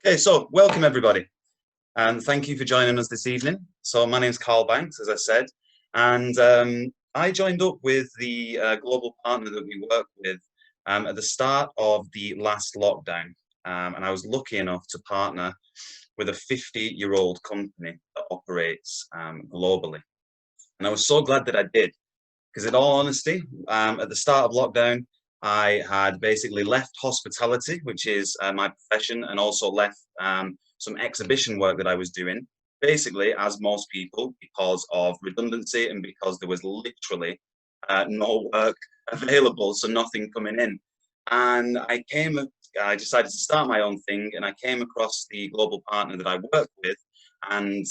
Okay, so welcome everybody, and thank you for joining us this evening. So my name's Carl Banks, as I said, and I joined up with the global partner that we work with at the start of the last lockdown, and I was lucky enough to partner with a 50-year-old company that operates globally, and I was so glad that I did. Because in all honesty, at the start of lockdown, I had basically left hospitality, which is my profession, and also left some exhibition work that I was doing, basically, as most people, because of redundancy and because there was literally no work available, so nothing coming in. And I decided to start my own thing, and I came across the global partner that I work with, and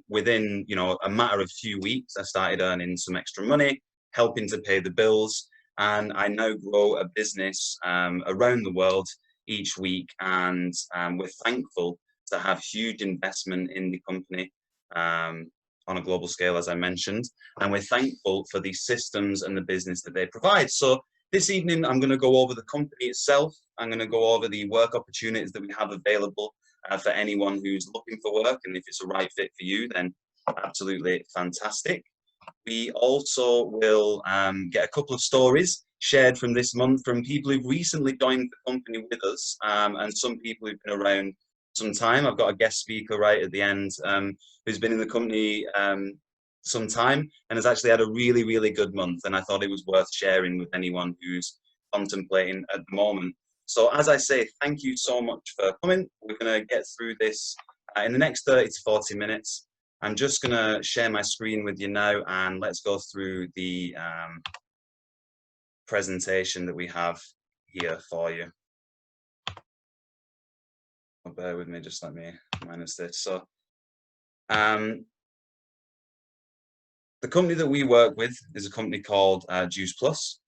within a matter of few weeks, I started earning some extra money, helping to pay the bills, and I now grow a business around the world each week, and we're thankful to have huge investment in the company on a global scale, as I mentioned, and we're thankful for the systems and the business that they provide. So this evening, I'm going to go over the company itself. I'm going to go over the work opportunities that we have available for anyone who's looking for work, and if it's a right fit for you, then absolutely fantastic. We also will get a couple of stories shared from this month from people who've recently joined the company with us, and some people who've been around some time. I've got a guest speaker right at the end who's been in the company some time and has actually had a really, really good month. And I thought it was worth sharing with anyone who's contemplating at the moment. So as I say, thank you so much for coming. We're going to get through this in the next 30 to 40 minutes. I'm just going to share my screen with you now, and let's go through the presentation that we have here for you. Bear with me, just let me minus this. So the company that we work with is a company called Juice Plus.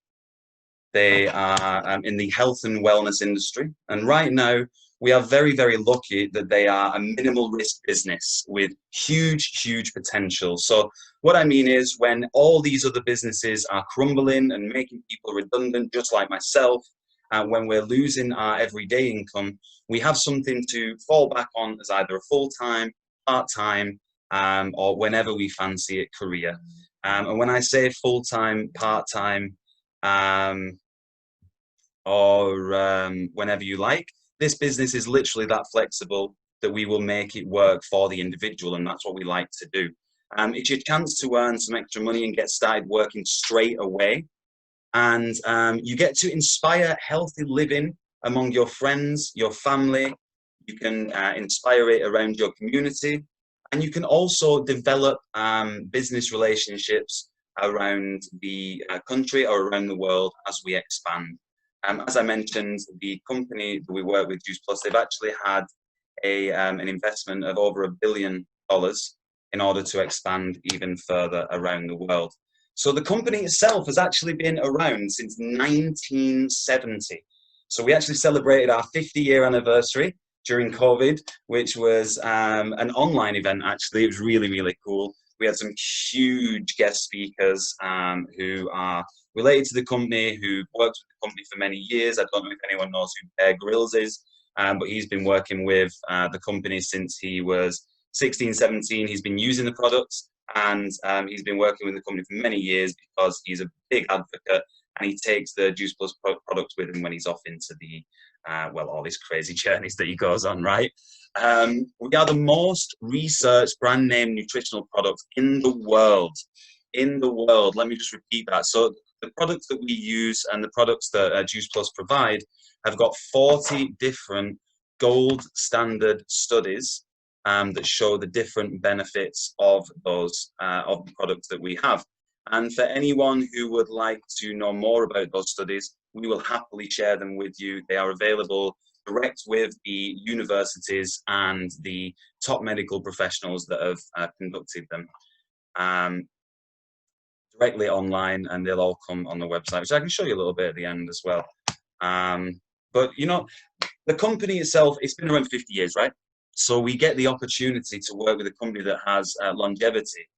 They are in the health and wellness industry, and right now we are very, very lucky that they are a minimal risk business with huge, huge potential. So what I mean is, when all these other businesses are crumbling and making people redundant, just like myself, when we're losing our everyday income, we have something to fall back on as either a full-time, part-time, or whenever we fancy it, career. And when I say full-time, part-time, or whenever you like, this business is literally that flexible that we will make it work for the individual, and that's what we like to do. It's your chance to earn some extra money and get started working straight away. And you get to inspire healthy living among your friends, your family. You can inspire it around your community. And you can also develop business relationships around the country or around the world as we expand. As I mentioned, the company that we work with, Juice Plus, they've actually had an investment of over $1 billion in order to expand even further around the world. So the company itself has actually been around since 1970. So we actually celebrated our 50-year anniversary during COVID, which was an online event, actually. It was really, really cool. We had some huge guest speakers who are related to the company, who worked with the company for many years. I don't know if anyone knows who Bear Grylls is, but he's been working with the company since he was 16, 17. He's been using the products, and he's been working with the company for many years because he's a big advocate, and he takes the Juice Plus products with him when he's off into the, all these crazy journeys that he goes on, right? We are the most researched brand name nutritional products in the world. In the world. Let me just repeat that. So the products that we use and the products that Juice Plus provide have got 40 different gold standard studies that show the different benefits of those of the products that we have. And for anyone who would like to know more about those studies, we will happily share them with you. They are available direct with the universities and the top medical professionals that have conducted them directly online, and they'll all come on the website, which I can show you a little bit at the end as well. But the company itself, it's been around 50 years, right? So we get the opportunity to work with a company that has longevity,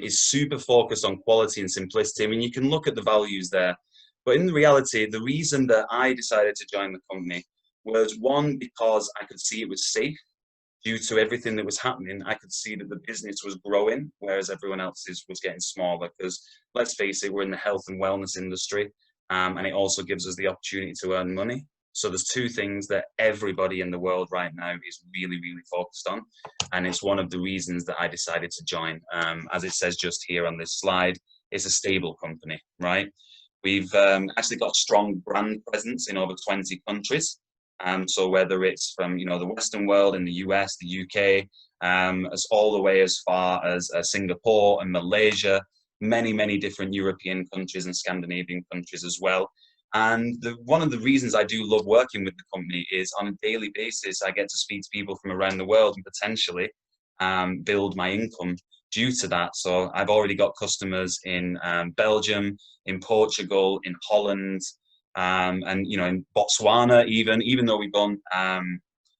is super focused on quality and simplicity. I mean, you can look at the values there, but in reality, the reason that I decided to join the company was one, because I could see it was safe due to everything that was happening. I could see that the business was growing, whereas everyone else's was getting smaller. Because let's face it, we're in the health and wellness industry, and it also gives us the opportunity to earn money. So there's two things that everybody in the world right now is really, really focused on, and it's one of the reasons that I decided to join. As it says just here on this slide, it's a stable company, right? We've actually got a strong brand presence in over 20 countries. So whether it's from the Western world, in the US, the UK, as all the way as far as Singapore and Malaysia, many different European countries and Scandinavian countries as well. And one of the reasons I do love working with the company is on a daily basis, I get to speak to people from around the world and potentially build my income due to that. So I've already got customers in Belgium, in Portugal, in Holland, and in Botswana. Even though we don't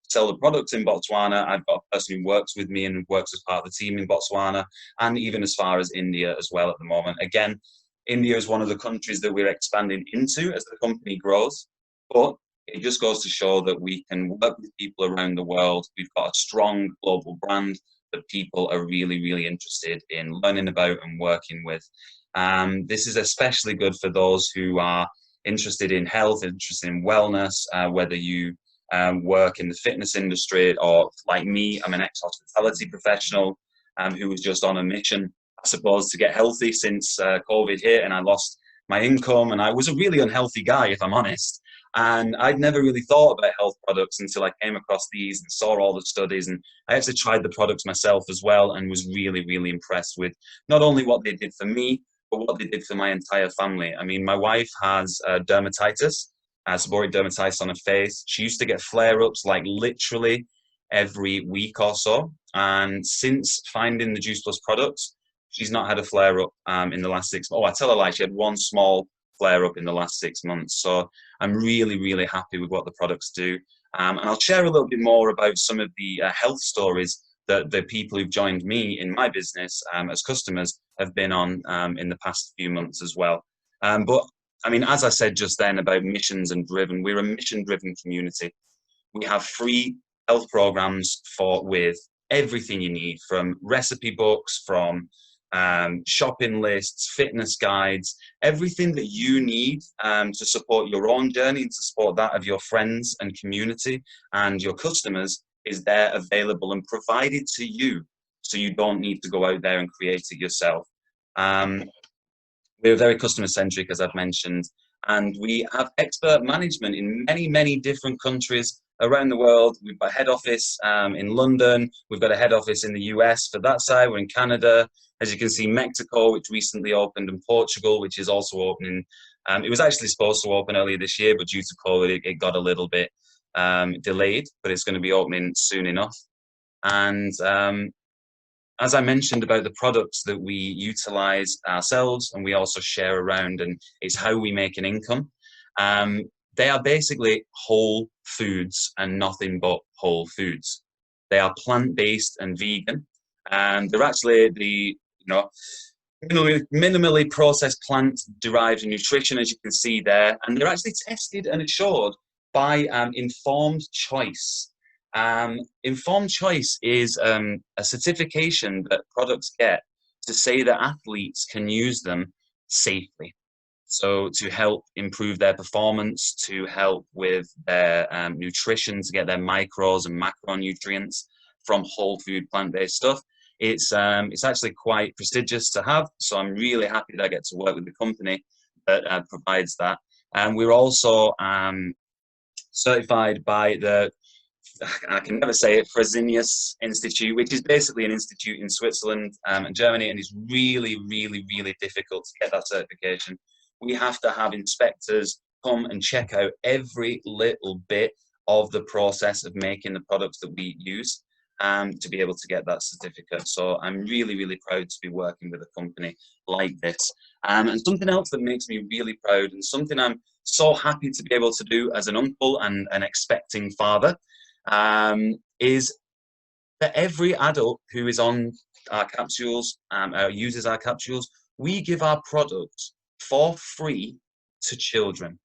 sell the products in Botswana, I've got a person who works with me and works as part of the team in Botswana, and even as far as India as well at the moment. Again, India is one of the countries that we're expanding into as the company grows, but it just goes to show that we can work with people around the world. We've got a strong global brand that people are really interested in learning about and working with. This is especially good for those who are interested in health, interested in wellness, whether you work in the fitness industry or, like me, I'm an ex-hospitality professional who was just on a mission, I suppose, to get healthy since COVID hit, and I lost my income, and I was a really unhealthy guy, if I'm honest. And I'd never really thought about health products until I came across these and saw all the studies. And I actually tried the products myself as well and was really impressed with not only what they did for me, but what they did for my entire family. I mean, my wife has dermatitis, seborrheic dermatitis on her face. She used to get flare-ups like literally every week or so. And since finding the Juice Plus products, she's not had a flare-up in the last 6 months. Oh, I tell her, like, she had one small flare-up in the last 6 months. So I'm really happy with what the products do. And I'll share a little bit more about some of the health stories that the people who've joined me in my business as customers have been on in the past few months as well. But I mean, as I said just then about missions and driven, we're a mission-driven community. We have free health programs with everything you need, from recipe books, from shopping lists, fitness guides, everything that you need to support your own journey and to support that of your friends and community and your customers is there available and provided to you, so you don't need to go out there and create it yourself. We're very customer centric, as I've mentioned, and we have expert management in many different countries around the world. We've got a head office in London. We've got a head office in the US for that side. We're in Canada. As you can see, Mexico, which recently opened, and Portugal, which is also opening. It was actually supposed to open earlier this year, but due to COVID, it got a little bit delayed, but it's going to be opening soon enough. And as I mentioned about the products that we utilize ourselves and we also share around, and it's how we make an income. They are basically whole foods and nothing but whole foods. They are plant-based and vegan, and they're actually minimally processed plant-derived nutrition, as you can see there, and they're actually tested and assured by Informed Choice. Informed Choice is a certification that products get to say that athletes can use them safely. So to help improve their performance, to help with their nutrition, to get their micros and macronutrients from whole food plant-based stuff. It's actually quite prestigious to have. So I'm really happy that I get to work with the company that provides that. And we're also certified by I can never say it, Fresenius Institute, which is basically an institute in Switzerland and Germany, and it's really difficult to get that certification. We have to have inspectors come and check out every little bit of the process of making the products that we use to be able to get that certificate. So I'm really proud to be working with a company like this. And something else that makes me really proud, and something I'm so happy to be able to do as an uncle and an expecting father, is that every adult who is on our capsules, uses our capsules, we give our products for free to children.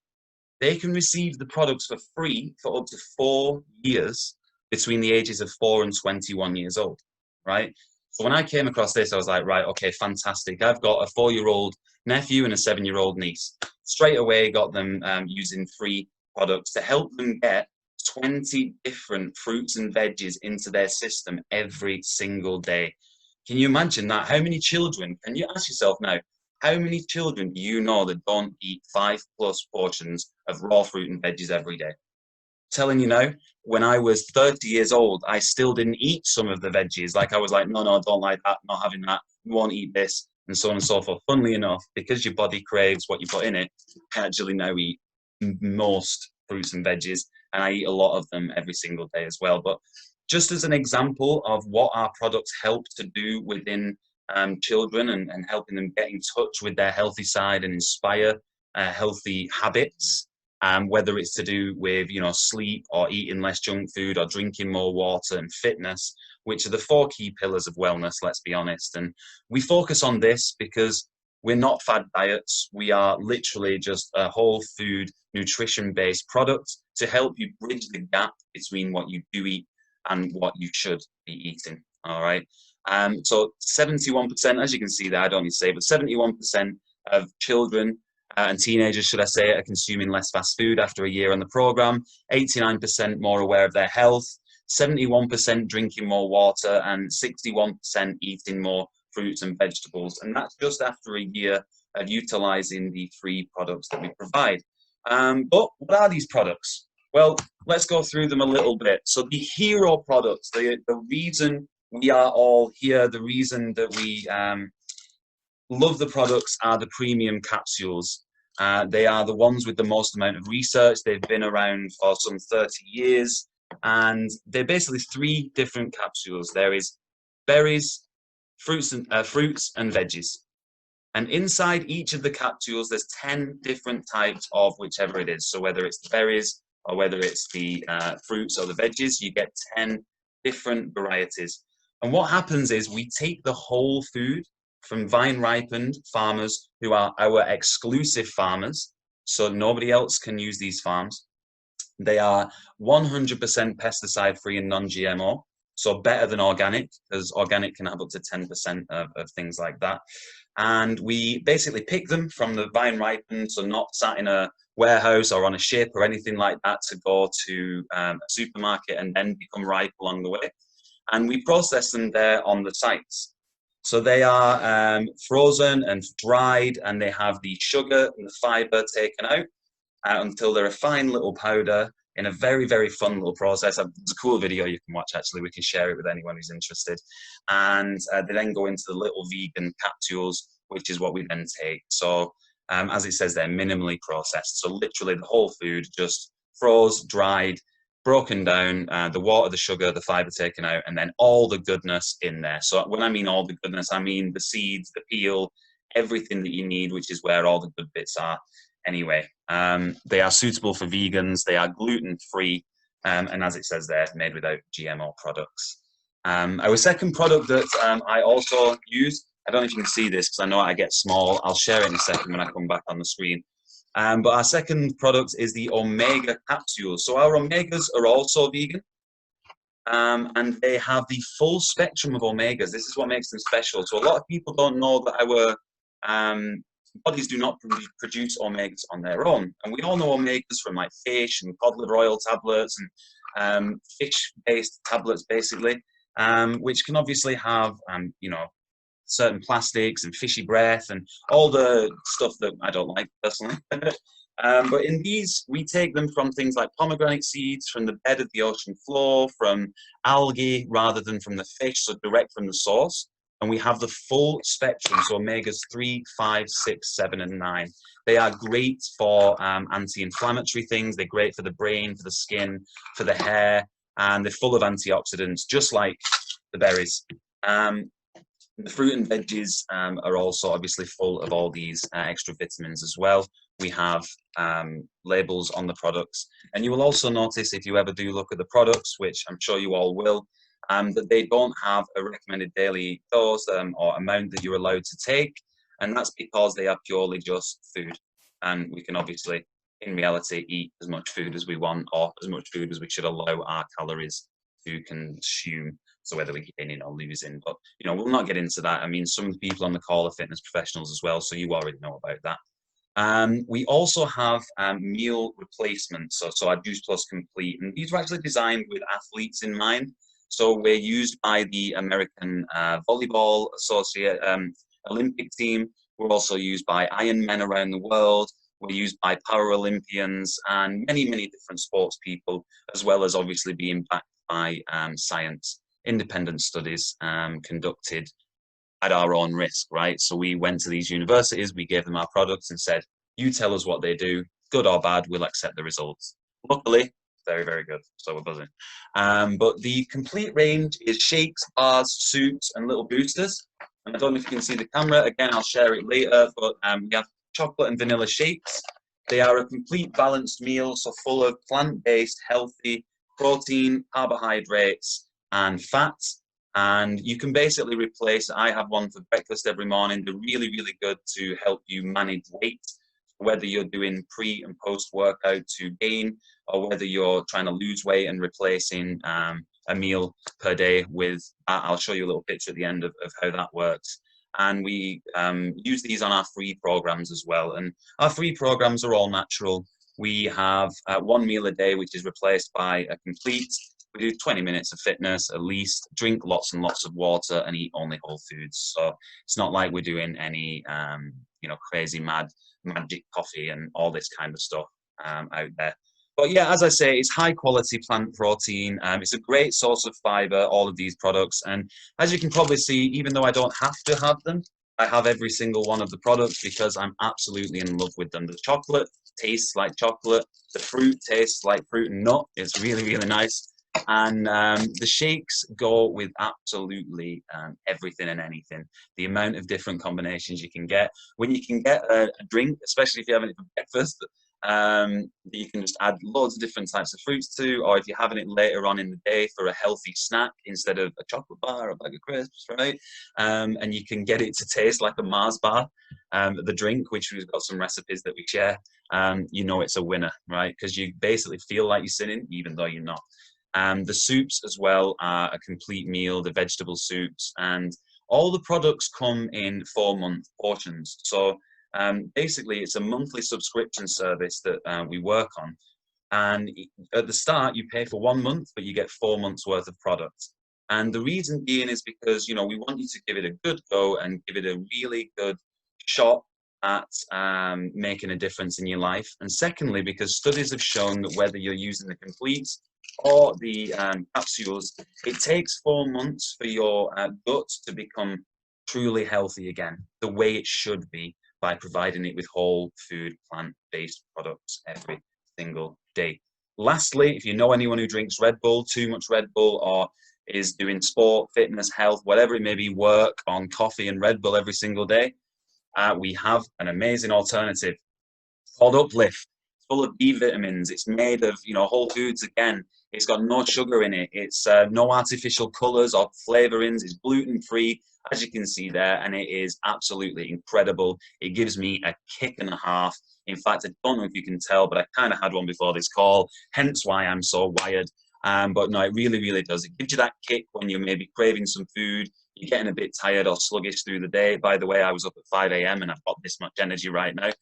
they can receive the products for free for up to 4 years between the ages of 4 and 21 years old, right? So when I came across this, I was like, right, okay, fantastic. I've got a 4-year-old nephew and a 7-year-old niece. Straight away got them using free products to help them get 20 different fruits and veggies into their system every single day. Can you imagine that? How many children, can you ask yourself now, how many children do you know that don't eat 5+ portions of raw fruit and veggies every day? Telling you now, when I was 30 years old, I still didn't eat some of the veggies. Like I was like, no, I don't like that, not having that, you won't eat this, and so on and so forth. Funnily enough, because your body craves what you put in it, I actually now eat most fruits and veggies, and I eat a lot of them every single day as well. But just as an example of what our products help to do within children and helping them get in touch with their healthy side and inspire healthy habits, whether it's to do with, you know, sleep or eating less junk food or drinking more water and fitness, which are the 4 key pillars of wellness, let's be honest. And we focus on this because we're not fad diets. We are literally just a whole food, nutrition-based product to help you bridge the gap between what you do eat and what you should be eating, all right? So 71%, as you can see there, I don't need to say, but 71% of children and teenagers, should I say, are consuming less fast food after a year on the program, 89% more aware of their health, 71% drinking more water, and 61% eating more fruits and vegetables. And that's just after a year of utilizing the free products that we provide. But what are these products? Well, let's go through them a little bit. So the hero products, the reason we are all here, the reason that we love the products are the premium capsules. They are the ones with the most amount of research. They've been around for some 30 years, and they're basically 3 different capsules. There is berries, fruits and veggies. And inside each of the capsules, there's 10 different types of whichever it is. So whether it's the berries or whether it's the fruits or the veggies, you get 10 different varieties. And what happens is we take the whole food from vine ripened farmers who are our exclusive farmers. So nobody else can use these farms. They are 100% pesticide free and non-GMO. So better than organic, because organic can have up to 10% of things like that. And we basically pick them from the vine ripened, so not sat in a warehouse or on a ship or anything like that to go to a supermarket and then become ripe along the way. And we process them there on the sites. So they are frozen and dried, and they have the sugar and the fiber taken out until they're a fine little powder in a very, very fun little process. There's a cool video you can watch, actually. We can share it with anyone who's interested. And they then go into the little vegan capsules, which is what we then take. So as it says, they're minimally processed. So literally the whole food just froze, dried, broken down, the water, the sugar, the fiber taken out, and then all the goodness in there. So when I mean all the goodness, I mean the seeds, the peel, everything that you need, which is where all the good bits are. Anyway, they are suitable for vegans, they are gluten-free, and as it says there, made without GMO products. Our second product that I also use, I don't know if you can see this because I know I get small, I'll share it in a second when I come back on the screen. But our second product is the Omega capsules. So our Omegas are also vegan, and they have the full spectrum of Omegas. This is what makes them special. So a lot of people don't know that our bodies do not produce Omegas on their own. And we all know Omegas from like fish and cod liver oil tablets and fish-based tablets, basically, which can obviously have, you know, certain plastics and fishy breath and all the stuff that I don't like personally. But in these, we take them from things like pomegranate seeds, from the bed of the ocean floor, from algae rather than from the fish, so direct from the source. And we have the full spectrum, so omegas 3, 5, 6, 7, and 9. They are great for anti-inflammatory things. They're great for the brain, for the skin, for the hair, and they're full of antioxidants, just like the berries. The fruit and veggies are also obviously full of all these extra vitamins as well. We have labels on the products. And you will also notice, if you ever do look at the products, which I'm sure you all will, that they don't have a recommended daily dose or amount that you're allowed to take. And that's because they are purely just food. And we can obviously in reality eat as much food as we want, or as much food as we should allow our calories to consume. So whether we're gaining or losing, but we'll not get into that. I mean, some people on the call are fitness professionals as well, so you already know about that. We also have meal replacements, so our Juice Plus Complete, and these were actually designed with athletes in mind. So we're used by the American Volleyball Associate Olympic team. We're also used by Ironmen around the world. We're used by Paralympians and many, many different sports people, as well as obviously being backed by science, independent studies conducted at our own risk, right? So we went to these universities, we gave them our products and said, you tell us what they do, good or bad, we'll accept the results. Luckily, very, very good. So we're buzzing. But the complete range is shakes, bars, soups, and little boosters. And I don't know if you can see the camera. Again, I'll share it later, but we have chocolate and vanilla shakes. They are a complete balanced meal, so full of plant-based, healthy protein, carbohydrates, and fats. And you can basically replace, I have one for breakfast every morning. They're really, really good to help you manage weight, whether you're doing pre and post workout to gain, or whether you're trying to lose weight and replacing a meal per day with, I'll show you a little picture at the end of how that works. And we use these on our free programs as well. And our free programs are all natural. We have one meal a day, which is replaced by a complete. We do 20 minutes of fitness at least, drink lots and lots of water, and eat only whole foods. So it's not like we're doing any, crazy magic coffee and all this kind of stuff out there. But yeah, as I say, it's high quality plant protein. It's a great source of fiber, all of these products. And as you can probably see, even though I don't have to have them, I have every single one of the products because I'm absolutely in love with them. The chocolate tastes like chocolate. The fruit tastes like fruit and nut. It's really, really nice. And the shakes go with absolutely everything and anything. The amount of different combinations you can get. When you can get a drink, especially if you're having it for breakfast, you can just add loads of different types of fruits to, or if you're having it later on in the day for a healthy snack instead of a chocolate bar or a bag of crisps, right? And you can get it to taste like a Mars bar, the drink, which we've got some recipes that we share. It's a winner, right? Because you basically feel like you're sinning, even though you're not. The soups as well are a complete meal, the vegetable soups, and all the products come in 4-month portions. So basically, it's a monthly subscription service that we work on. And at the start, you pay for 1 month, but you get 4 months worth of product. And the reason being is because, we want you to give it a good go and give it a really good shot at making a difference in your life. And secondly, because studies have shown that whether you're using the completes or the capsules, it takes 4 months for your gut to become truly healthy again, the way it should be, by providing it with whole food, plant-based products every single day. Lastly, if you know anyone who drinks Red Bull, too much Red Bull, or is doing sport, fitness, health, whatever it may be, work on coffee and Red Bull every single day, we have an amazing alternative called Uplift. It's full of B vitamins. It's made of, whole foods again. It's got no sugar in it. It's no artificial colors or flavorings. It's gluten-free, as you can see there, and it is absolutely incredible. It gives me a kick and a half. In fact, I don't know if you can tell, but I kind of had one before this call, hence why I'm so wired. But no, it really, really does. It gives you that kick when you're maybe craving some food, you're getting a bit tired or sluggish through the day. By the way, I was up at 5 a.m. and I've got this much energy right now.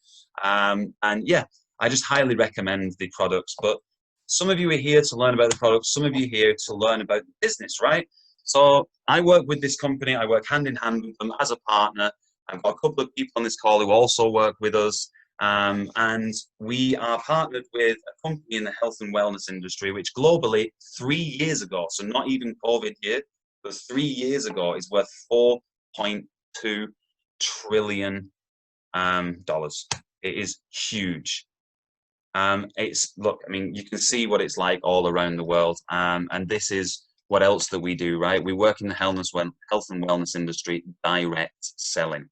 And yeah, I just highly recommend the products. But some of you are here to learn about the products. Some of you are here to learn about the business, right? So I work with this company. I work hand in hand with them as a partner. I've got a couple of people on this call who also work with us. And we are partnered with a company in the health and wellness industry, which globally 3 years ago, so not even COVID year, but 3 years ago, is worth $4.2 trillion. It is huge. Look, I mean, you can see what it's like all around the world. And this is what else that we do, right? We work in the health and wellness industry, direct selling.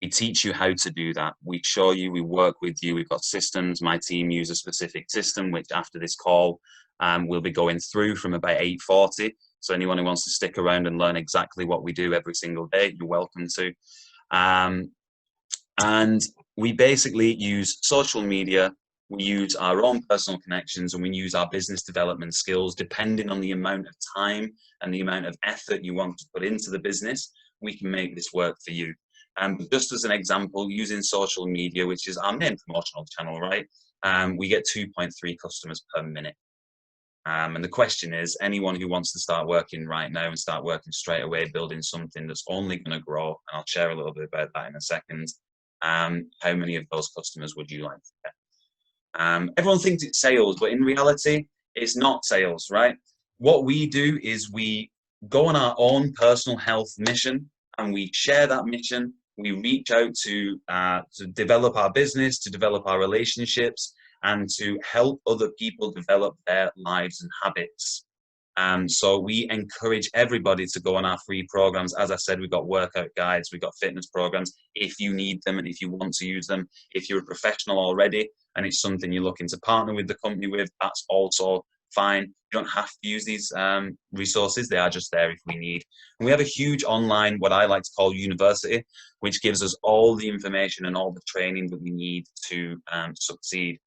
We teach you how to do that. We show you, we work with you. We've got systems. My team use a specific system, which after this call, we'll be going through from about 8:40. So anyone who wants to stick around and learn exactly what we do every single day, you're welcome to. And we basically use social media We use our own personal connections, and we use our business development skills. Depending on the amount of time and the amount of effort you want to put into the business, we can make this work for you. But just as an example, using social media, which is our main promotional channel, right? We get 2.3 customers per minute. And the question is, anyone who wants to start working right now and start working straight away, building something that's only going to grow, and I'll share a little bit about that in a second, how many of those customers would you like to get? Everyone thinks it's sales, but in reality, it's not sales, right? What we do is we go on our own personal health mission, and we share that mission. We reach out to develop our business, to develop our relationships, and to help other people develop their lives and habits. So we encourage everybody to go on our free programs. As I said, we've got workout guides, we've got fitness programs if you need them and if you want to use them. If you're a professional already and it's something you're looking to partner with the company with, that's also fine. You don't have to use these resources. They are just there if we need. And we have a huge online, what I like to call university, which gives us all the information and all the training that we need to succeed.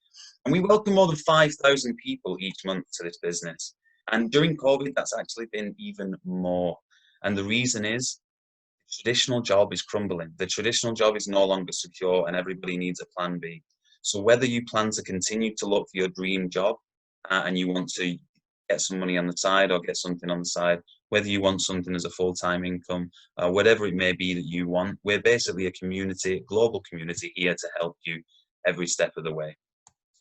And we welcome more than 5,000 people each month to this business. And during COVID, that's actually been even more. And the reason is the traditional job is crumbling. The traditional job is no longer secure, and everybody needs a plan B. So whether you plan to continue to look for your dream job and you want to get some money on the side or get something on the side, whether you want something as a full-time income, whatever it may be that you want, we're basically a community, global community here to help you every step of the way.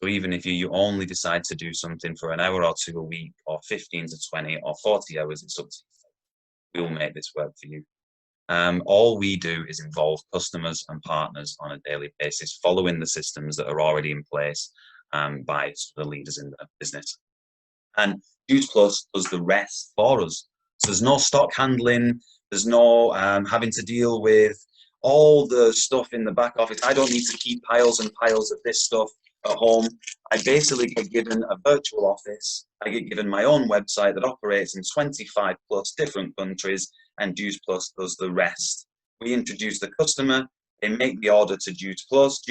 So even if you only decide to do something for an hour or two a week, or 15 to 20 or 40 hours, it's up to you. We will make this work for you. All we do is involve customers and partners on a daily basis, following the systems that are already in place by the leaders in the business. And Juice Plus does the rest for us. So there's no stock handling, there's no having to deal with all the stuff in the back office. I don't need to keep piles and piles of this stuff at home. I basically get given a virtual office. I get given my own website that operates in 25 plus different countries, and Juice Plus does the rest. We introduce the customer, they make the order to Juice Plus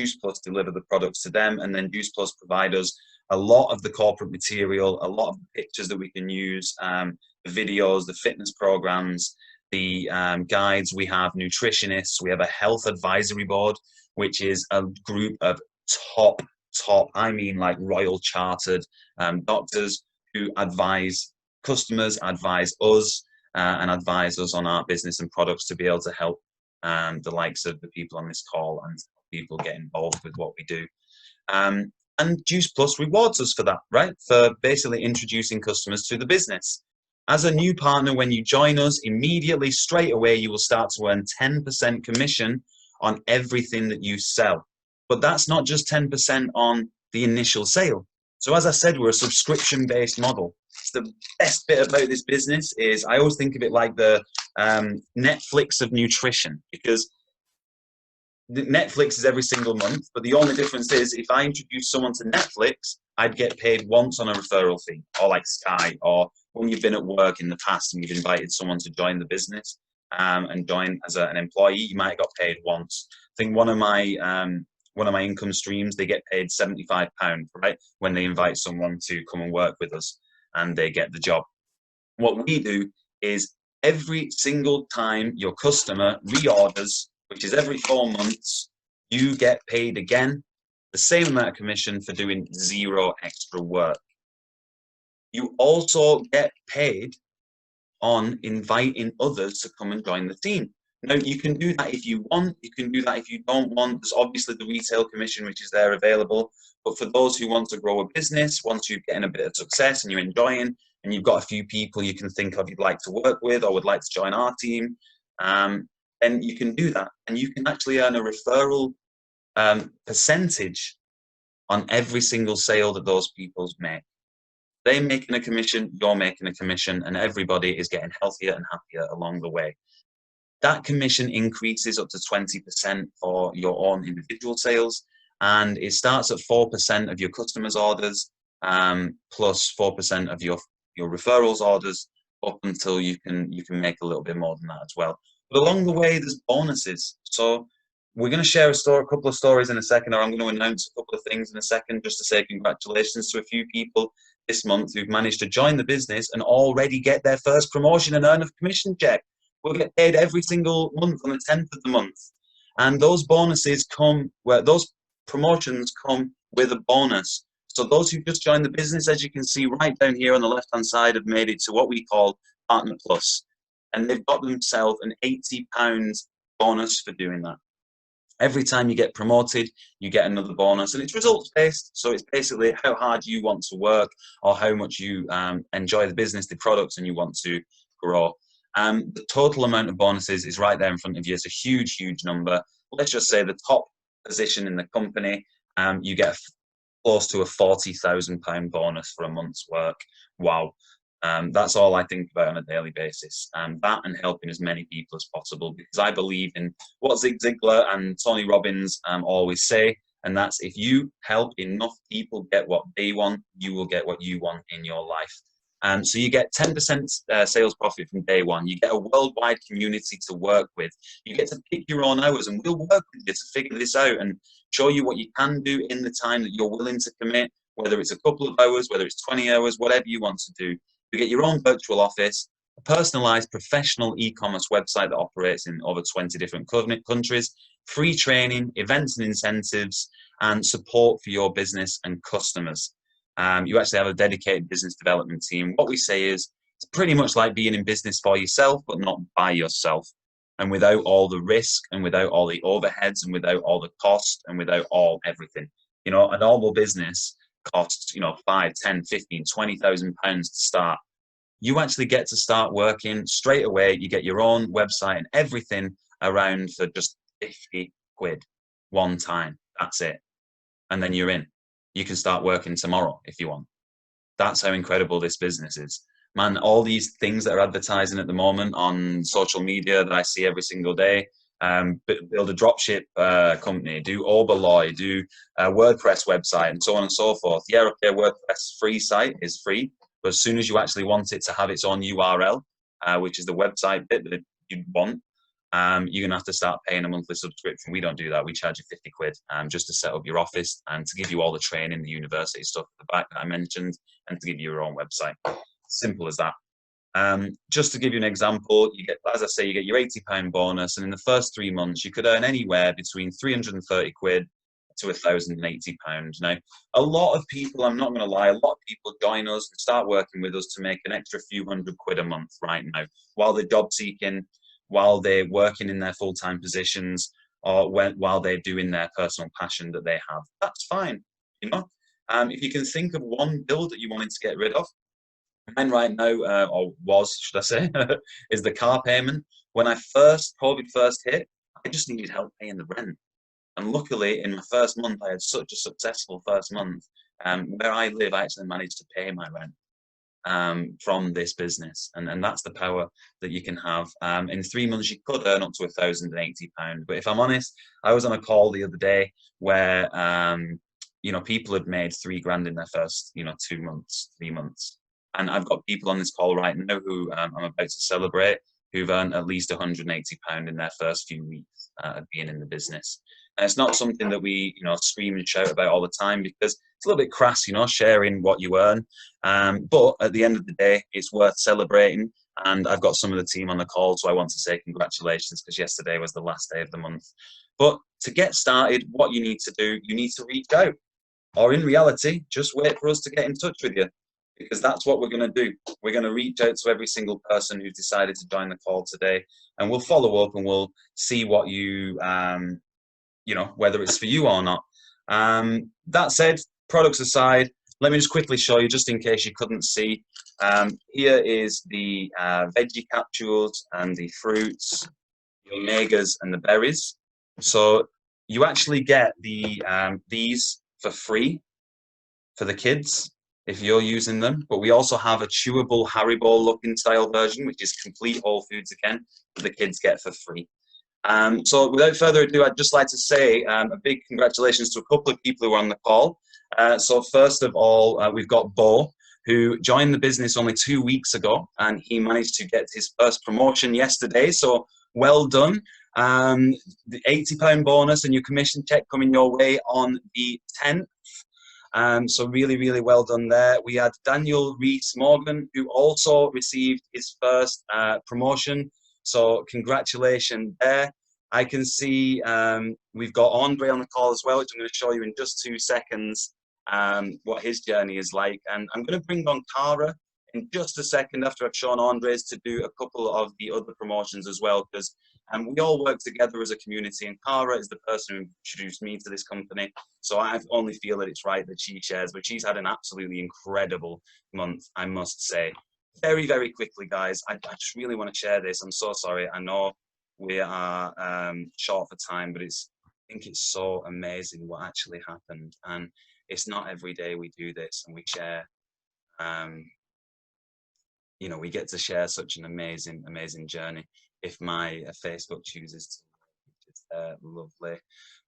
deliver the products to them, and then Juice Plus provide us a lot of the corporate material, a lot of the pictures that we can use, the videos, the fitness programs, the guides. We have nutritionists, we have a health advisory board, which is a group of top, I mean like royal chartered doctors who advise customers, advise us, and advise us on our business and products to be able to help the likes of the people on this call and people get involved with what we do. And Juice Plus rewards us for that, right? For basically introducing customers to the business. As a new partner, when you join us, immediately, straight away, you will start to earn 10% commission on everything that you sell. But that's not just 10% on the initial sale. So as I said, we're a subscription-based model. The best bit about this business is I always think of it like the Netflix of nutrition, because Netflix is every single month, but the only difference is if I introduce someone to Netflix, I'd get paid once on a referral fee, or like Sky, or when you've been at work in the past and you've invited someone to join the business and join as an employee, you might have got paid once. I think one of my income streams, they get paid £75, right, when they invite someone to come and work with us and they get the job. What we do is every single time your customer reorders, which is every 4 months, you get paid again the same amount of commission for doing 0 extra work. You also get paid on inviting others to come and join the team. Now, you can do that if you want, you can do that if you don't want. There's obviously the retail commission, which is there available. But for those who want to grow a business, once you're getting a bit of success and you're enjoying, and you've got a few people you can think of you'd like to work with or would like to join our team, then you can do that. And you can actually earn a referral percentage on every single sale that those people make. They're making a commission, you're making a commission, and everybody is getting healthier and happier along the way. That commission increases up to 20% for your own individual sales, and it starts at 4% of your customers' orders, plus 4% of your referrals orders, up until you can make a little bit more than that as well. But along the way, there's bonuses. So we're going to share a couple of stories in a second, or I'm going to announce a couple of things in a second, just to say congratulations to a few people this month who've managed to join the business and already get their first promotion and earn a commission check. We'll get paid every single month on the 10th of the month. And those bonuses come, where those promotions come with a bonus. So those who just joined the business, as you can see right down here on the left-hand side, have made it to what we call Partner Plus. And they've got themselves an £80 bonus for doing that. Every time you get promoted, you get another bonus, and it's results-based. So it's basically how hard you want to work, or how much you enjoy the business, the products, and you want to grow. The total amount of bonuses is right there in front of you. It's a huge, huge number. Let's just say the top position in the company, you get close to a £40,000 bonus for a month's work. Wow. That's all I think about on a daily basis. That and helping as many people as possible, because I believe in what Zig Ziglar and Tony Robbins always say, and that's if you help enough people get what they want, you will get what you want in your life. So you get 10% sales profit from day one. You get a worldwide community to work with. You get to pick your own hours, and we'll work with you to figure this out and show you what you can do in the time that you're willing to commit, whether it's a couple of hours, whether it's 20 hours, whatever you want to do. You get your own virtual office, a personalized professional e-commerce website that operates in over 20 different countries, free training, events and incentives, and support for your business and customers. You actually have a dedicated business development team. What we say is it's pretty much like being in business for yourself, but not by yourself, and without all the risk, and without all the overheads, and without all the cost, and without everything. You know, a normal business costs, 5, 10, 15, 20,000 pounds to start. You actually get to start working straight away. You get your own website and everything around for just 50 quid one time. That's it. And then you're in. You can start working tomorrow if you want. That's how incredible this business is. Man, all these things that are advertising at the moment on social media that I see every single day, build a dropship company, do Oberloy, do a WordPress website, and so on and so forth. Yeah, okay, WordPress free site is free, but as soon as you actually want it to have its own URL, which is the website bit that you want, you're going to have to start paying a monthly subscription. We don't do that. We charge you 50 quid just to set up your office and to give you all the training, the university stuff at the back that I mentioned, and to give you your own website. Simple as that. Just to give you an example, you get, as I say, you get your £80 bonus, and in the first 3 months, you could earn anywhere between 330 quid to £1,080. Now, a lot of people, I'm not going to lie, a lot of people join us and start working with us to make an extra few hundred quid a month right now, while they're job seeking, while they're working in their full-time positions, or while they're doing their personal passion that they have. That's fine, If you can think of one bill that you wanted to get rid of, mine right now, or was, should I say, is the car payment. When COVID first hit, I just needed help paying the rent. And luckily, in my first month, I had such a successful first month. Where I live, I actually managed to pay my rent from this business. And that's the power that you can have. In 3 months, you could earn up to £1,080. But if I'm honest, I was on a call the other day where, people had made 3 grand in their first, 2 months, 3 months. And I've got people on this call right now who I'm about to celebrate, who've earned at least £180 in their first few weeks of being in the business. And it's not something that we, scream and shout about all the time, because it's a little bit crass, sharing what you earn. But at the end of the day, it's worth celebrating. And I've got some of the team on the call, so I want to say congratulations, because yesterday was the last day of the month. But to get started, what you need to do, you need to reach out. Or in reality, just wait for us to get in touch with you, because that's what we're going to do. We're going to reach out to every single person who's decided to join the call today, and we'll follow up and we'll see what you, whether it's for you or not. That said, products aside, let me just quickly show you, just in case you couldn't see. Here is the veggie capsules and the fruits, the omegas and the berries. So you actually get these for free for the kids if you're using them, but we also have a chewable Haribo looking style version, which is complete whole foods again, that the kids get for free. So without further ado, I'd just like to say a big congratulations to a couple of people who are on the call. So first of all, we've got Bo, who joined the business only 2 weeks ago, and he managed to get his first promotion yesterday. So well done. The £80 bonus and your commission check coming your way on the 10th. So really, really well done there. We had Daniel Rees-Morgan, who also received his first promotion. So congratulations there. I can see we've got Andre on the call as well, which I'm going to show you in just 2 seconds what his journey is like. And I'm going to bring on Cara in just a second after I've shown Andres to do a couple of the other promotions as well, because we all work together as a community, and Cara is the person who introduced me to this company. So I only feel that it's right that she shares, but she's had an absolutely incredible month, I must say. Very, very quickly, guys, I just really want to share this. I'm so sorry. I know we are short for time, but I think it's so amazing what actually happened. And it's not every day we do this and we share, you know, we get to share such an amazing, amazing journey. If my Facebook chooses to, which is lovely.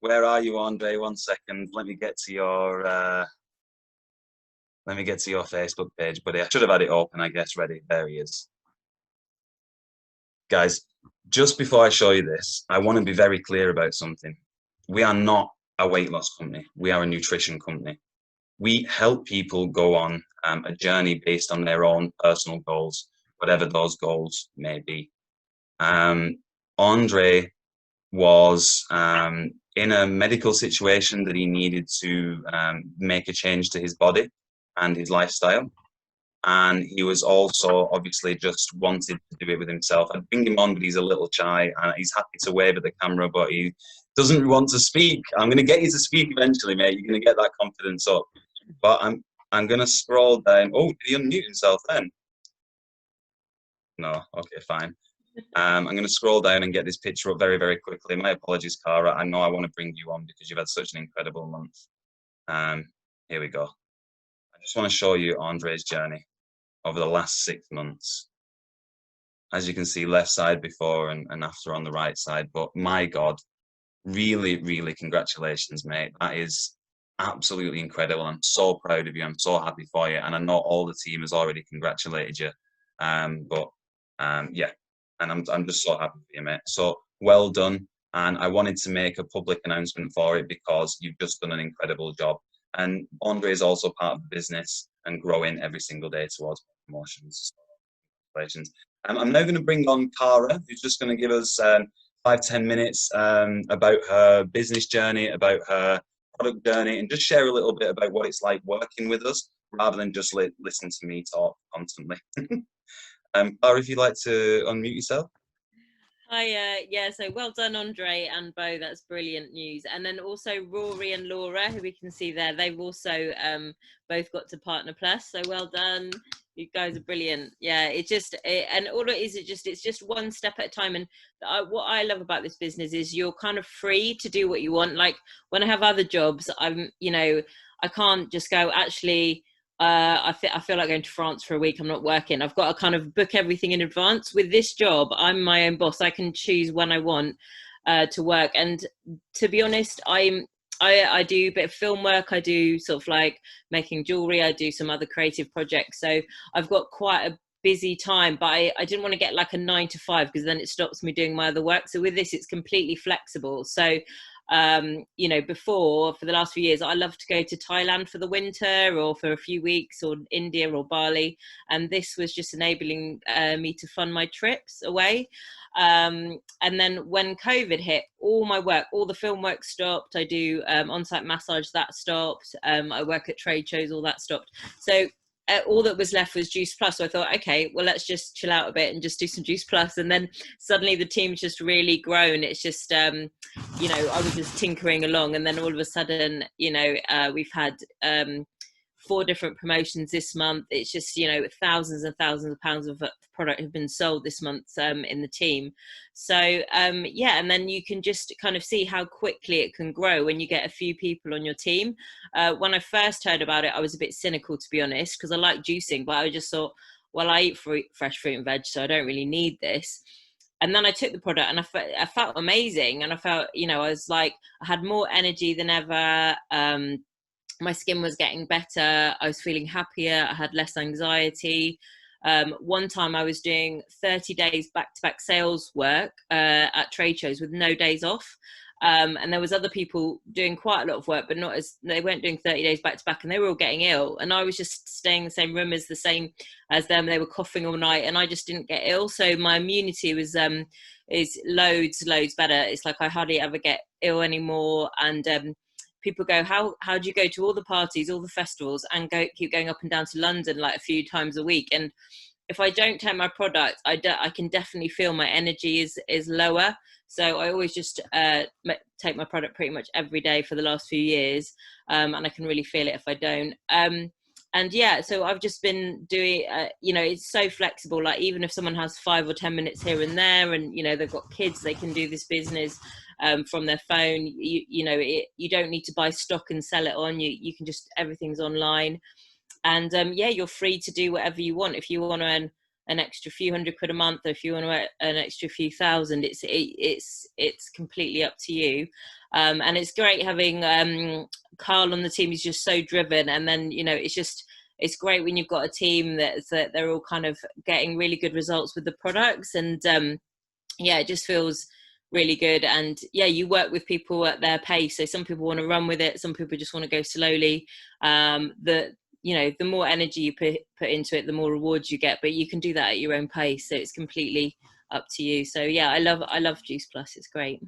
Where are you, Andre? 1 second. Let me get to your Facebook page, buddy. I should have had it open, I guess. Ready? There he is. Guys, just before I show you this, I want to be very clear about something. We are not a weight loss company. We are a nutrition company. We help people go on a journey based on their own personal goals, whatever those goals may be. Andre was in a medical situation that he needed to make a change to his body and his lifestyle. And he was also obviously just wanted to do it with himself. I'd bring him on, but he's a little shy and he's happy to wave at the camera, but he doesn't want to speak. I'm going to get you to speak eventually, mate. You're going to get that confidence up. But I'm going to scroll down. Oh, did he unmute himself then? No. Okay, fine. I'm going to scroll down and get this picture up very, very quickly. My apologies, Cara. I know I want to bring you on because you've had such an incredible month. Here we go. I just want to show you Andre's journey over the last 6 months. As you can see, left side before and after on the right side. But my God, really, really congratulations, mate. That is absolutely incredible. I'm so proud of you. I'm so happy for you. And I know all the team has already congratulated you. Yeah, and I'm just so happy for you, mate. So well done. And I wanted to make a public announcement for it because you've just done an incredible job. And Andre is also part of the business and growing every single day towards promotions. Congratulations. I'm now going to bring on Cara, who's just going to give us 5-10 minutes about her business journey, about her product journey, and just share a little bit about what it's like working with us rather than just listen to me talk constantly. Cara, if you'd like to unmute yourself. Hi, yeah, so well done, Andre and Bo. That's brilliant news. And then also Rory and Laura, who we can see there, they've also both got to Partner Plus. So well done. You guys are brilliant. Yeah, and all it is, it's just one step at a time. And what I love about this business is you're kind of free to do what you want. Like when I have other jobs, I can't just go, actually, I feel like going to France for a week. I'm not working. I've got to kind of book everything in advance. With this job, I'm my own boss. I can choose when I want to work. And to be honest, I do a bit of film work. I do sort of like making jewelry. I do some other creative projects. So I've got quite a busy time, but I didn't want to get like a 9 to 5 because then it stops me doing my other work. So with this, it's completely flexible. So before, for the last few years, I love to go to Thailand for the winter or for a few weeks, or India or Bali, and this was just enabling me to fund my trips away. And then when COVID hit, all my work, all the film work stopped. I do on-site massage, that stopped. I work at trade shows, all that stopped. So all that was left was Juice Plus. So I thought, okay, well, let's just chill out a bit and just do some Juice Plus. And then suddenly the team's just really grown. It's just, I was just tinkering along. And then all of a sudden, we've had 4 different promotions this month. It's just, thousands and thousands of pounds of product have been sold this month in the team. So, and then you can just kind of see how quickly it can grow when you get a few people on your team. When I first heard about it, I was a bit cynical, to be honest, because I like juicing, but I just thought, well, I eat fresh fruit and veg, so I don't really need this. And then I took the product and I felt amazing. And I felt, I was like, I had more energy than ever. My skin was getting better. I was feeling happier. I had less anxiety. One time I was doing 30 days back-to-back sales work at trade shows with no days off. And there was other people doing quite a lot of work, but not as, they weren't doing 30 days back to back, and they were all getting ill. And I was just staying in the same room as them. They were coughing all night, and I just didn't get ill. So my immunity was is loads better. It's like I hardly ever get ill anymore. And people go, how do you go to all the parties, all the festivals, and keep going up and down to London like a few times a week? And if I don't take my product, I can definitely feel my energy is lower. So I always just take my product pretty much every day for the last few years, and I can really feel it if I don't. And yeah, so I've just been doing, it's so flexible. Like even if someone has 5 or 10 minutes here and there, and they've got kids, they can do this business from their phone. You don't need to buy stock and sell it on. You can just, everything's online. And you're free to do whatever you want. If you want to earn an extra few £100 a month, or if you want to earn an extra few thousand, it's completely up to you. And it's great having Carl on the team. He's just so driven. And then it's great when you've got a team that they're all kind of getting really good results with the products. And it just feels really good. And you work with people at their pace. So some people want to run with it, some people just want to go slowly. The more energy you put into it, the more rewards you get, but you can do that at your own pace. So it's completely up to you. So yeah, I love Juice Plus. It's great.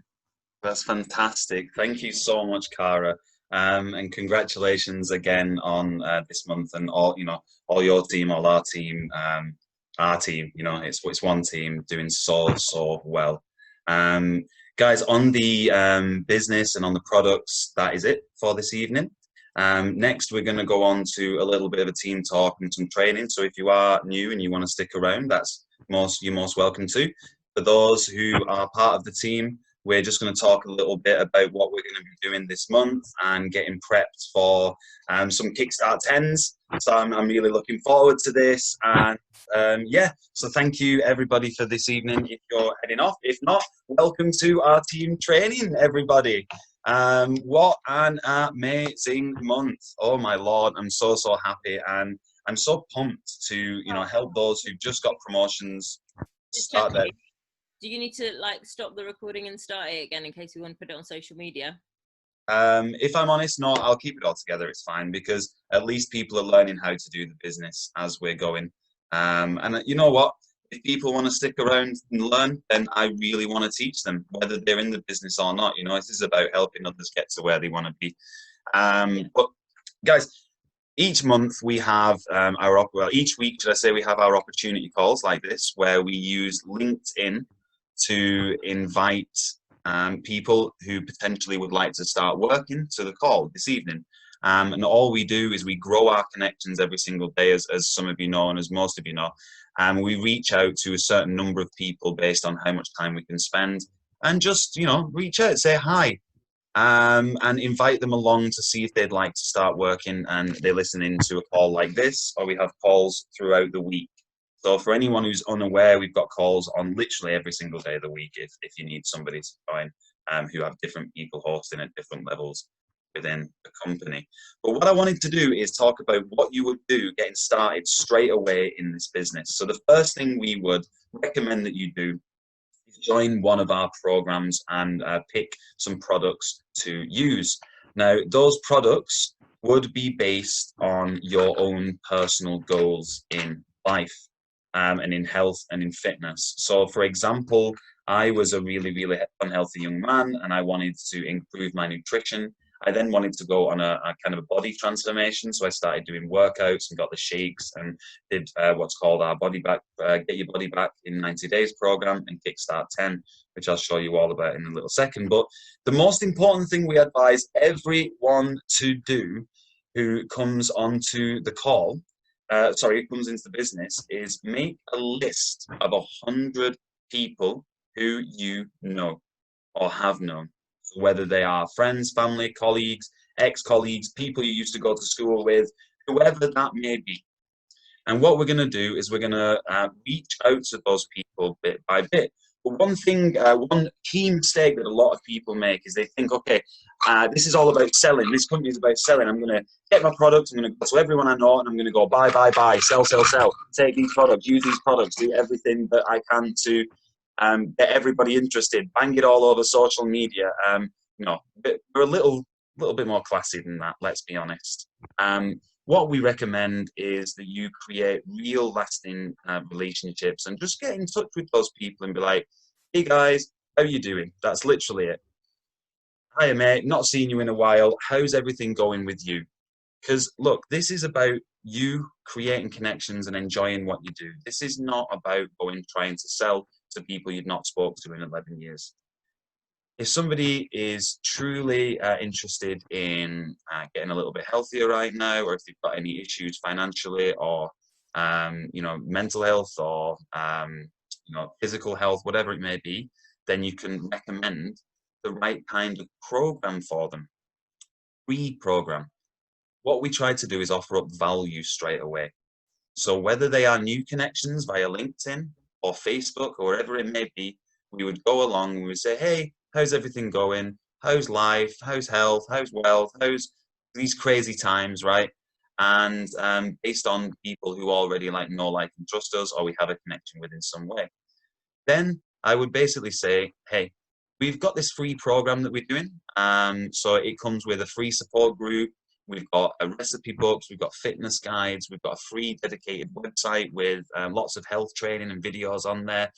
That's fantastic. Thank you so much, Cara. And congratulations again on this month, and all your team, all our team, it's one team doing so well. Guys, on the business and on the products, that is it for this evening. Next, we're going to go on to a little bit of a team talk and some training. So if you are new and you want to stick around, you're most welcome to. For those who are part of the team, we're just going to talk a little bit about what we're going to be doing this month and getting prepped for some Kickstart 10s. So I'm really looking forward to this. And so thank you everybody for this evening if you're heading off. If not, welcome to our team training, everybody. What an amazing month. Oh my Lord, I'm so happy, and I'm so pumped to help those who've just got promotions start their. Do you need to stop the recording and start it again in case we want to put it on social media? If I'm honest, no, I'll keep it all together. It's fine, because at least people are learning how to do the business as we're going. And you know what? If people want to stick around and learn, then I really want to teach them, whether they're in the business or not. This is about helping others get to where they want to be. But guys, each month we have each week, should I say, we have our opportunity calls like this, where we use LinkedIn to invite people who potentially would like to start working to the call this evening. And all we do is we grow our connections every single day, as some of you know, and as most of you know. And we reach out to a certain number of people based on how much time we can spend, and just, reach out, say hi, and invite them along to see if they'd like to start working, and they listen into a call like this, or we have calls throughout the week. So for anyone who's unaware, we've got calls on literally every single day of the week if you need somebody to join, who have different people hosting at different levels within the company. But what I wanted to do is talk about what you would do getting started straight away in this business. So the first thing we would recommend that you do is join one of our programs and pick some products to use. Now, those products would be based on your own personal goals in life, and in health and in fitness. So for example, I was a really unhealthy young man, and I wanted to improve my nutrition. I then wanted to go on a kind of a body transformation. So I started doing workouts and got the shakes, and did what's called our Get Your Body Back in 90 Days program and Kickstart 10, which I'll show you all about in a little second. But the most important thing we advise everyone to do who comes onto the call, comes into the business, is make a list of 100 people who you know or have known. Whether they are friends, family, colleagues, ex-colleagues, people you used to go to school with, whoever that may be. And what we're going to do is we're going to reach out to those people bit by bit. one thing, one key mistake that a lot of people make is they think, okay, this is all about selling. This company is about selling. I'm going to get my products. I'm going to go to everyone I know, and I'm going to go buy, buy, buy, sell, sell, sell. Take these products, use these products, do everything that I can to get everybody interested. Bang it all over social media. No, we're a little bit more classy than that. Let's be honest. What we recommend is that you create real lasting relationships and just get in touch with those people and be like, hey guys, how are you doing? That's literally it. Hiya mate, not seen you in a while. How's everything going with you? Because look, this is about you creating connections and enjoying what you do. This is not about going trying to sell to people you've not spoken to in 11 years. If somebody is truly interested in getting a little bit healthier right now, or if they've got any issues financially or mental health or physical health, whatever it may be, then you can recommend the right kind of program for them. Free program. What we try to do is offer up value straight away. So whether they are new connections via LinkedIn or Facebook or wherever it may be, we would go along and we would say, hey, how's everything going? How's life? How's health? How's wealth? How's these crazy times, right? And based on people who already know, like, and trust us, or we have a connection with in some way, then I would basically say, hey, we've got this free program that we're doing. So it comes with a free support group. We've got a recipe books, we've got fitness guides, we've got a free dedicated website with lots of health training and videos on there.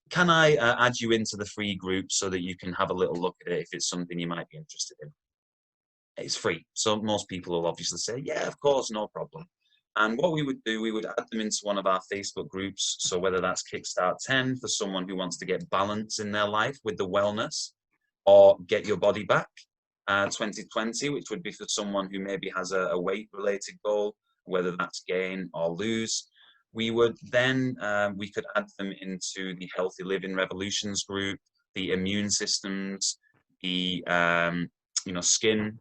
Can I add you into the free group so that you can have a little look at it if it's something you might be interested in? It's free. So most people will obviously say, yeah, of course, no problem. And what we would do, we would add them into one of our Facebook groups. So whether that's Kickstart 10 for someone who wants to get balance in their life with the wellness, or Get Your Body Back 2020, which would be for someone who maybe has a weight-related goal, whether that's gain or lose. We would then, we could add them into the Healthy Living Revolutions group, the immune systems, the skin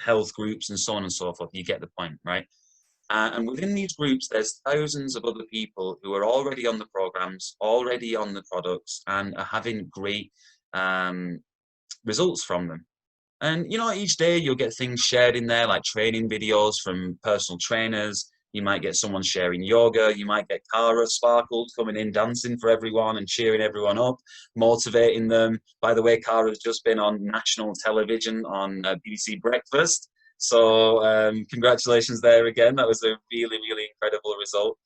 health groups, and so on and so forth. You get the point, right? And within these groups, there's thousands of other people who are already on the programs, already on the products, and are having great results from them. And each day you'll get things shared in there, like training videos from personal trainers. You might get someone sharing yoga. You might get Cara Sparkles coming in, dancing for everyone and cheering everyone up, motivating them. By the way, Cara's just been on national television on BBC Breakfast. So congratulations there again. That was a really, really incredible result.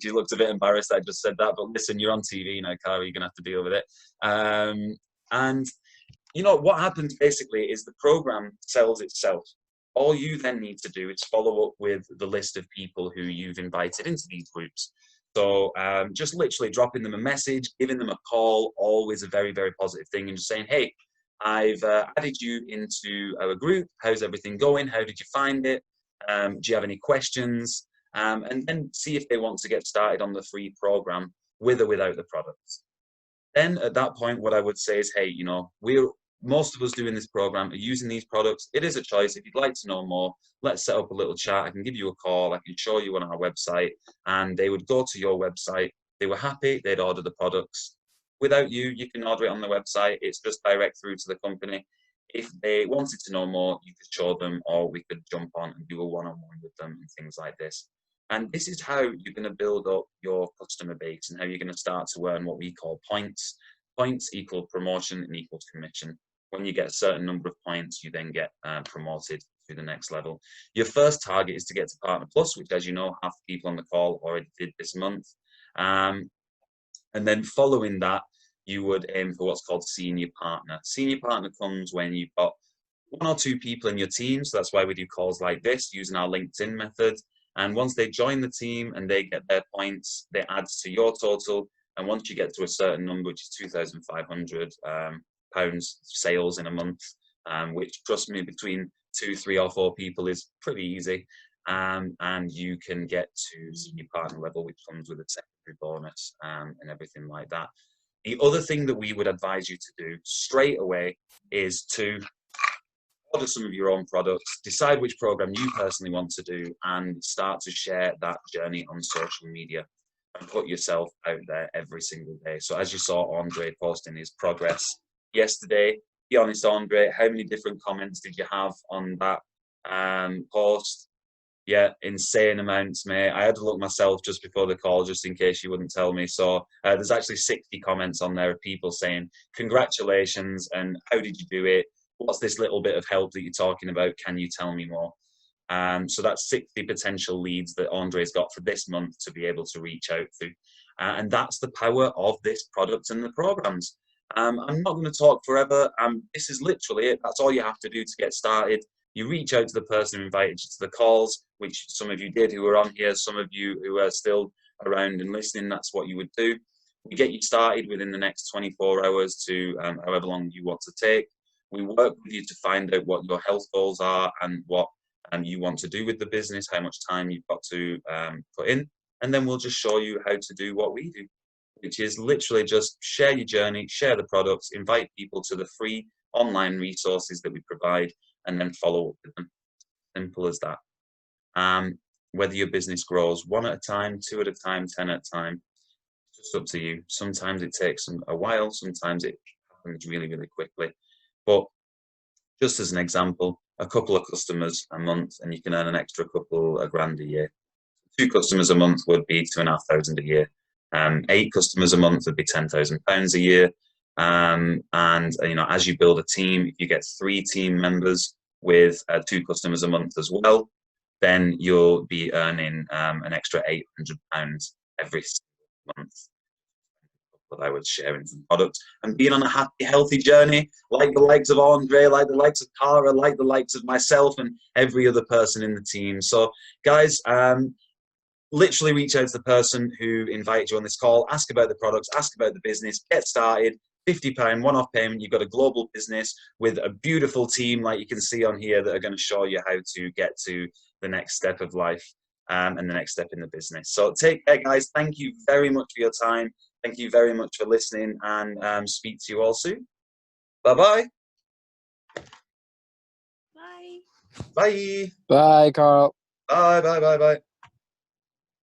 She looked a bit embarrassed I just said that, but listen, you're on TV now, Cara. You're going to have to deal with it. And what happens basically is the program sells itself. All you then need to do is follow up with the list of people who you've invited into these groups. So just literally dropping them a message, giving them a call, always a very, very positive thing, and just saying, hey, I've added you into our group. How's everything going? How did you find it? Do you have any questions? And then see if they want to get started on the free program with or without the products. Then at that point, what I would say is, hey, most of us doing this program are using these products. It is a choice. If you'd like to know more, let's set up a little chat. I can give you a call. I can show you on our website. And they would go to your website. They were happy. They'd order the products. Without you, you can order it on the website. It's just direct through to the company. If they wanted to know more, you could show them, or we could jump on and do a one-on-one with them and things like this. And this is how you're going to build up your customer base and how you're going to start to earn what we call points. Points equal promotion and equals commission. When you get a certain number of points, you then get promoted to the next level. Your first target is to get to Partner Plus, which, as you know, half the people on the call already did this month. And then following that, you would aim for what's called Senior Partner. Senior Partner comes when you've got 1 or 2 people in your team. So that's why we do calls like this using our LinkedIn method. And once they join the team and they get their points, they add to your total. And once you get to a certain number, which is £2,500 sales in a month, which, trust me, between 2, 3 or 4 people is pretty easy. And you can get to Senior Partner level, which comes with a secondary bonus and everything like that. The other thing that we would advise you to do straight away is to order some of your own products, decide which program you personally want to do, and start to share that journey on social media. and put yourself out there every single day. So as you saw Andre posting his progress yesterday, be honest, Andre, how many different comments did you have on that post? Yeah, insane amounts, mate. I had to look myself just before the call, just in case you wouldn't tell me. So there's actually 60 comments on there of people saying, congratulations, and how did you do it? What's this little bit of help that you're talking about? Can you tell me more? So that's 60 potential leads that Andre's got for this month to be able to reach out to. And that's the power of this product and the programs. I'm not going to talk forever. This is literally it. That's all you have to do to get started. You reach out to the person who invited you to the calls, which some of you did who were on here, some of you who are still around and listening, that's what you would do. We get you started within the next 24 hours to however long you want to take. We work with you to find out what your health goals are and what you want to do with the business, how much time you've got to put in, and then we'll just show you how to do what we do, which is literally just share your journey, share the products, invite people to the free online resources that we provide, and then follow up with them. Simple as that. Whether your business grows 1 at a time, 2 at a time, 10 at a time, it's just up to you. Sometimes it takes a while, sometimes it happens really, really quickly. But just as an example, a couple of customers a month and you can earn an extra couple of grand a year. 2 customers a month would be £2,500 a year. 8 customers a month would be £10,000 a year. And you know, as you build a team, if you get 3 team members with 2 customers a month as well, then you'll be earning an extra £800 every month. That I was sharing some products and being on a happy, healthy journey, like the likes of Andre, like the likes of Cara, like the likes of myself and every other person in the team. So, guys, literally reach out to the person who invited you on this call, ask about the products, ask about the business, get started. £50 one-off payment. You've got a global business with a beautiful team, like you can see on here, that are going to show you how to get to the next step of life and the next step in the business. So take care, guys. Thank you very much for your time. Thank you very much for listening, and speak to you all soon. Bye-bye. Bye. Bye. Bye, Carl. Bye, bye, bye, bye.